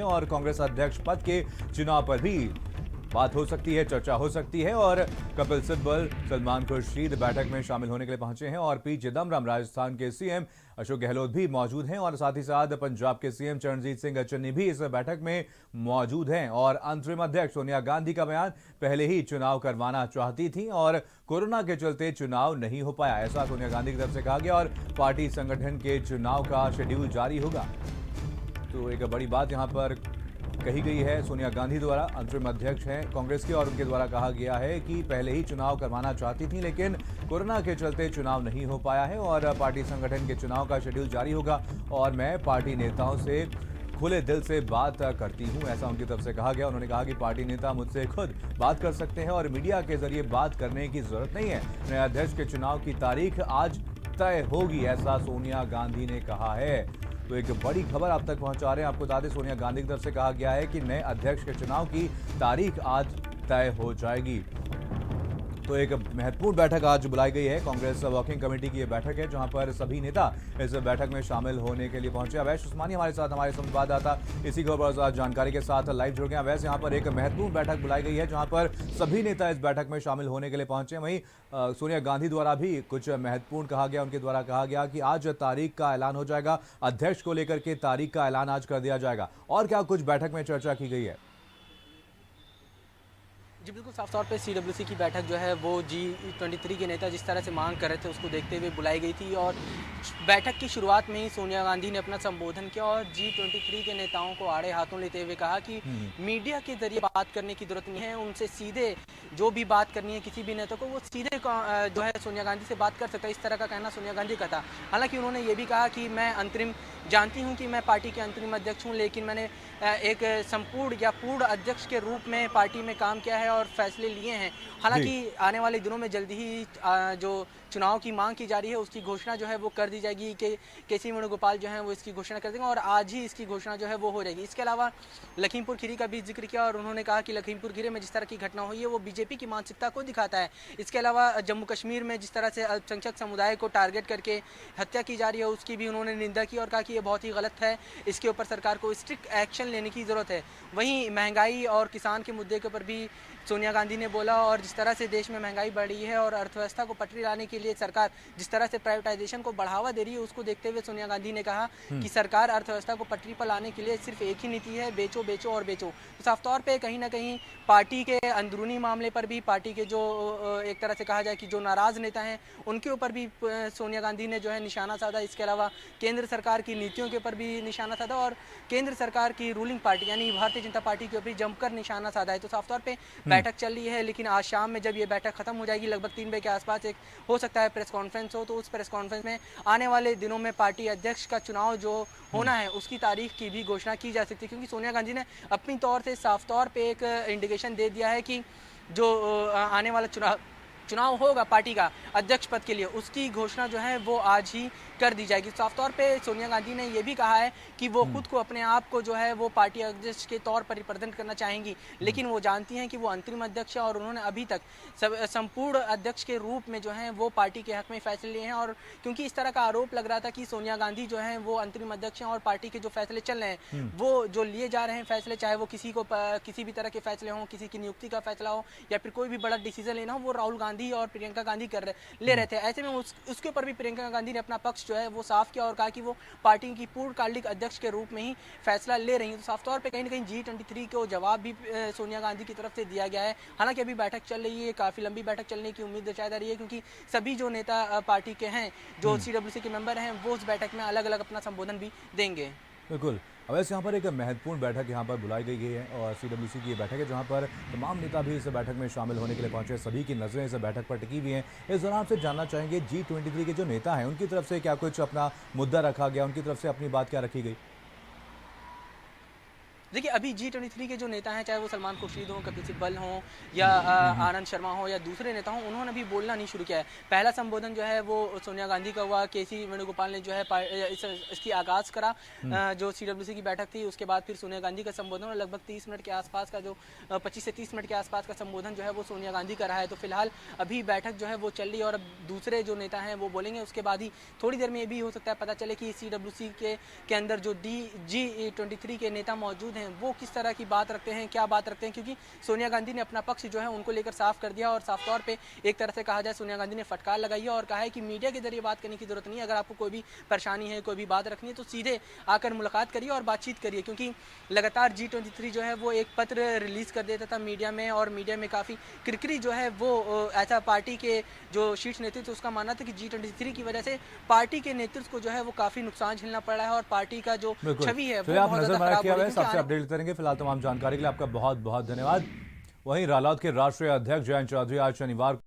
और कांग्रेस अध्यक्ष पद के चुनाव पर भी बात हो सकती है, चर्चा हो सकती है। और कपिल सिब्बल, सलमान खुर्शीद बैठक में शामिल होने के लिए पहुंचे हैं और पी चिदम्बरम, राजस्थान के सीएम अशोक गहलोत भी मौजूद हैं और साथ ही साथ पंजाब के सीएम चरणजीत सिंह चन्नी भी इस बैठक में मौजूद हैं। और अंतरिम अध्यक्ष सोनिया गांधी का बयान, पहले ही चुनाव करवाना चाहती थी और कोरोना के चलते चुनाव नहीं हो पाया, ऐसा सोनिया गांधी की तरफ से कहा गया। और पार्टी संगठन के चुनाव का शेड्यूल जारी होगा। तो एक बड़ी बात यहां पर कही गई है सोनिया गांधी द्वारा, अंतरिम अध्यक्ष हैं कांग्रेस के, और उनके द्वारा कहा गया है कि पहले ही चुनाव करवाना चाहती थी लेकिन कोरोना के चलते चुनाव नहीं हो पाया है और पार्टी संगठन के चुनाव का शेड्यूल जारी होगा और मैं पार्टी नेताओं से खुले दिल से बात करती हूं, ऐसा उनकी तरफ से कहा गया। उन्होंने कहा कि पार्टी नेता मुझसे खुद बात कर सकते हैं और मीडिया के जरिए बात करने की जरूरत नहीं है। नए अध्यक्ष के चुनाव की तारीख आज तय होगी, ऐसा सोनिया गांधी ने कहा है। तो एक बड़ी खबर आप तक पहुंचा रहे हैं। आपको बता दें, सोनिया गांधी की तरफ से कहा गया है कि नए अध्यक्ष के चुनाव की तारीख आज तय हो जाएगी। तो एक महत्वपूर्ण बैठक आज बुलाई गई है, कांग्रेस वर्किंग कमेटी की यह बैठक है जहां पर सभी नेता इस बैठक में शामिल होने के लिए पहुंचे। अवैश उस्मानी हमारे साथ, हमारे संवाददाता इसी खबर पर जानकारी के साथ लाइव जुड़ गए। अवैश, यहां पर एक महत्वपूर्ण बैठक बुलाई गई है जहां पर सभी नेता इस बैठक में शामिल होने के लिए पहुंचे। वहीं सोनिया गांधी द्वारा भी कुछ महत्वपूर्ण कहा गया, उनके द्वारा कहा गया कि आज तारीख का ऐलान हो जाएगा, अध्यक्ष को लेकर के तारीख का ऐलान आज कर दिया जाएगा। और क्या कुछ बैठक में चर्चा की गई है? जी बिल्कुल, साफ तौर पे सीडब्ल्यूसी की बैठक जो है वो G23 के नेता जिस तरह से मांग कर रहे थे उसको देखते हुए बुलाई गई थी और बैठक की शुरुआत में ही सोनिया गांधी ने अपना संबोधन किया और G23 के नेताओं को आड़े हाथों लेते हुए कहा कि मीडिया के जरिए बात करने की जरूरत नहीं है, उनसे सीधे जो भी बात करनी है किसी भी नेता को वो सीधे जो है सोनिया गांधी से बात कर सकता है। इस तरह का कहना सोनिया गांधी का था। हालांकि उन्होंने ये भी कहा कि मैं जानती हूँ कि मैं पार्टी के अंतरिम अध्यक्ष हूँ, लेकिन मैंने एक संपूर्ण या पूर्ण अध्यक्ष के रूप में पार्टी में काम किया है और फैसले लिए हैं। हालांकि आने वाले दिनों में जल्दी ही जो चुनाव की मांग की जा रही है उसकी घोषणा जो है वो कर दी जाएगी कि केसी वेणुगोपाल जो है वो इसकी घोषणा कर देंगे और आज ही इसकी घोषणा जो है वो हो जाएगी। इसके अलावा लखीमपुर खीरी का भी जिक्र किया और उन्होंने कहा कि लखीमपुर खीरी में जिस तरह की घटना हुई है वो बीजेपी की मानसिकता को दिखाता है। इसके अलावा जम्मू कश्मीर में जिस तरह से अल्पसंख्यक समुदाय को टारगेट करके हत्या की जा रही है उसकी भी उन्होंने निंदा की और कहा कि ये बहुत ही गलत है, इसके ऊपर सरकार को स्ट्रिक्ट एक्शन लेने की ज़रूरत है। वहीं महंगाई और किसान के मुद्दे के ऊपर भी सोनिया गांधी ने बोला और जिस तरह से देश में महंगाई बढ़ रही है और अर्थव्यवस्था को पटरी लाने के लिए सरकार जिस तरह से प्राइवेटाइजेशन को बढ़ावा दे रही है उसको देखते हुए सोनिया गांधी ने कहा कि सरकार अर्थव्यवस्था को पटरी पर लाने के लिए सिर्फ एक ही नीति है, बेचो बेचो और बेचो। तो साफ तौर पे कहीं ना कहीं पार्टी के अंदरूनी मामले पर भी पार्टी के जो एक तरह से कहा जाए कि जो नाराज नेता हैं उनके ऊपर भी सोनिया गांधी ने जो है निशाना साधा। इसके अलावा केंद्र सरकार की नीतियों के ऊपर भी निशाना साधा और केंद्र सरकार की रूलिंग पार्टी यानी भारतीय जनता पार्टी के ऊपर जमकर निशाना साधा है। तो साफ तौर पे बैठक चल रही है, लेकिन आज शाम में जब ये बैठक खत्म हो जाएगी लगभग 3 बजे के आसपास एक हो सकता है प्रेस कॉन्फ्रेंस हो, तो उस प्रेस कॉन्फ्रेंस में आने वाले दिनों में पार्टी अध्यक्ष का चुनाव जो होना है उसकी तारीख की भी घोषणा की जा सकती है, क्योंकि सोनिया गांधी ने अपनी तौर से साफ तौर पे एक इंडिकेशन दे दिया है कि जो आने वाला चुनाव होगा पार्टी का अध्यक्ष पद के लिए उसकी घोषणा जो है वो आज ही कर दी जाएगी। साफ तौर पे सोनिया गांधी ने ये भी कहा है कि वो खुद को अपने आप को जो है वो पार्टी अध्यक्ष के तौर पर रिप्रेजेंट करना चाहेंगी, लेकिन वो जानती हैं कि वो अंतरिम अध्यक्ष है और उन्होंने अभी तक संपूर्ण अध्यक्ष के रूप में जो है वो पार्टी के हक में फैसले लिए हैं। और क्योंकि इस तरह का आरोप लग रहा था कि सोनिया गांधी जो है वो अंतरिम अध्यक्ष हैं और पार्टी के जो फैसले चल रहे हैं वो जो लिए जा रहे हैं फैसले, चाहे वो किसी भी तरह के फैसले हों, किसी की नियुक्ति का फैसला हो या फिर कोई भी बड़ा डिसीजन लेना हो, वो राहुल गांधी और प्रियंका गांधी ले रहे थे। ऐसे में उसके ऊपर भी प्रियंका गांधी ने अपना पक्ष जो है वो साफ किया और कहा कि वो पार्टी की पूर्णकालिक अध्यक्ष के रूप में ही फैसला ले रही हैं। तो साफ तौर पे कहीं ना कहीं G23 को जवाब भी सोनिया गांधी की तरफ से दिया गया है। हालांकि अभी बैठक चल रही है, काफी लंबी बैठक चलने की उम्मीद दर्शाई जा रही है, क्योंकि सभी जो नेता पार्टी के हैं, जो CWC के मेंबर हैं, वो उस बैठक में अलग अलग अपना संबोधन भी देंगे। बिल्कुल। अब वैसे यहाँ पर एक महत्वपूर्ण बैठक यहाँ पर बुलाई गई है और सीडब्ल्यूसी की ये बैठक है जहाँ पर तमाम नेता भी इस बैठक में शामिल होने के लिए पहुंचे। सभी की नजरें इस बैठक पर टिकी हुई हैं। इस दौरान से जानना चाहेंगे G23 के जो नेता हैं उनकी तरफ से क्या कुछ अपना मुद्दा रखा गया, उनकी तरफ से अपनी बात क्या रखी गई? देखिए, अभी G23 के जो नेता हैं, चाहे वो सलमान खुर्शीद हों, कपिल सिब्बल हों या आनंद शर्मा हो या दूसरे नेता हों, उन्होंने भी बोलना नहीं शुरू किया है। पहला संबोधन जो है वो सोनिया गांधी का हुआ, केसी वेणुगोपाल ने जो है इसकी आगाज़ करा। जो CWC की बैठक थी उसके बाद फिर सोनिया गांधी का संबोधन और लगभग 30 मिनट के आसपास का जो 25 से 30 मिनट के आसपास का संबोधन जो है वो सोनिया गांधी का रहा है। तो फिलहाल अभी बैठक जो है वो चल रही है और अब दूसरे जो नेता हैं वो बोलेंगे। उसके बाद ही थोड़ी देर में ये भी हो सकता है पता चले कि CWC के अंदर जो G23 के नेता मौजूद हैं हैं वो किस तरह की बात रखते हैं, क्या बात रखते हैं, क्योंकि सोनिया गांधी ने अपना पक्ष जो है उनको लेकर साफ कर दिया और साफ तौर पे एक तरह से कहा जाए सोनिया गांधी ने फटकार लगाई है और कहा है कि मीडिया के जरिए बात करने की जरूरत नहीं है। अगर आपको कोई भी परेशानी है, कोई भी बात रखनी है तो सीधे आकर मुलाकात करिए और बातचीत करिए, क्योंकि लगातार G23 जो है वो एक पत्र रिलीज कर देता था मीडिया में और मीडिया में काफ़ी किरकिरी जो है वो ऐसा पार्टी के जो शीर्ष नेतृत्व उसका मानना था कि G23 की वजह से पार्टी के नेतृत्व को जो है वो काफ़ी नुकसान झेलना पड़ रहा है और पार्टी का जो छवि है वो आप बहुत नजर ज़्यादा मारा खराब किया हो हुआ रही है, है, सबसे अपडेट करेंगे। फिलहाल तमाम जानकारी के लिए आपका बहुत बहुत धन्यवाद। वहीं रालोद के राष्ट्रीय अध्यक्ष जयंत चौधरी आज शनिवार